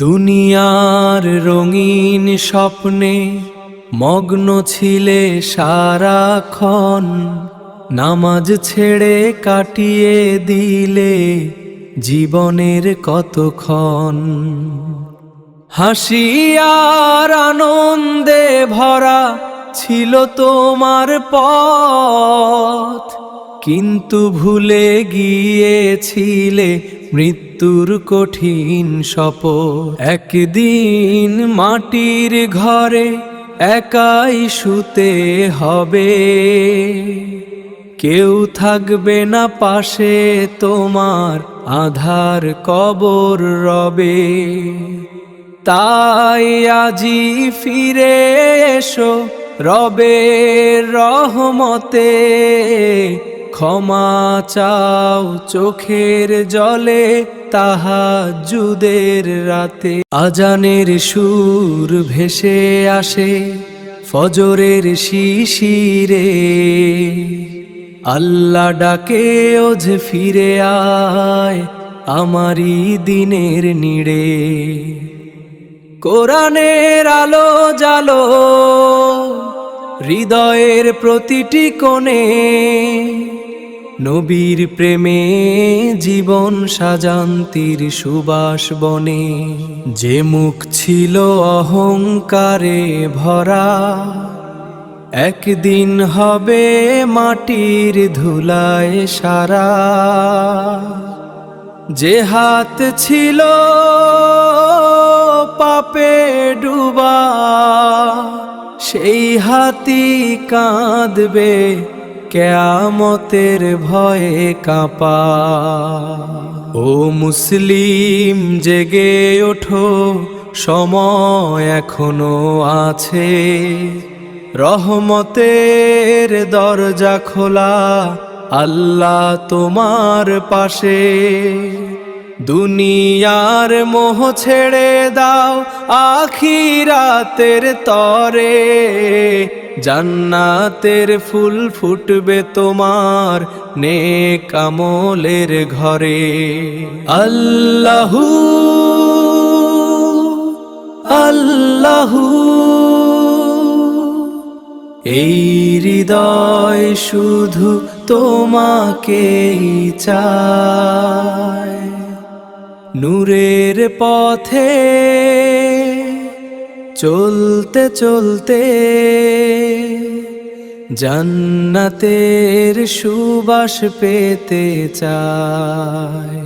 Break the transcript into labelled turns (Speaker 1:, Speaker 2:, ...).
Speaker 1: দুনিয়ার রঙিন স্বপ্নে মগ্ন ছিলে সারাক্ষণ, নামাজ ছেড়ে কাটিয়ে দিলে জীবনের কতক্ষণ। হাসি আর আনন্দে ভরা ছিল তোমার পথ, কিন্তু ভুলে গিয়েছিলে মৃত্যুর কঠিন শপথ। একদিন মাটির ঘরে একাই শুতে হবে, কেউ থাকবে না পাশে তোমার, আধার কবর রবে। তাই আজি ফিরে এসো রবের রহমতে, ক্ষমা চাও চোখের জলে তাহাজ্জুদের রাতে। আজানের সুর ভেসে আসে ফজরের শিশিরে, আল্লাহ ডাকে ওঝ ফিরে আয় আমারি দিনের নিড়ে। কোরআনের আলো জালো হৃদয়ের প্রতিটি কোণে, নবীর প্রেমে জীবন সাজান্তির সুবাস বনে। যে মুখ ছিল অহংকারে ভরা, একদিন হবে মাটির ধুলায় সারা। যে হাত ছিল পাপে ডুবা, সেই হাতই কাঁদবে কিয়ামতের ভয়ে কাঁপা। ও মুসলিম জেগে ওঠো, সময় এখনো আছে, রহমতের দরজা খোলা, আল্লাহ তোমার পাশে। দুনিয়ার মোহ ছেড়ে দাও আখিরাতের তরে, জান্নাতের ফুল ফুটবে তোমার নেক আমলের ঘরে। আল্লাহু আল্লাহু এই হৃদয় শুধু তোমাকেই চায়, নূরের পথে চলতে চলতে জান্নাতের সুবাস পেতে চায়।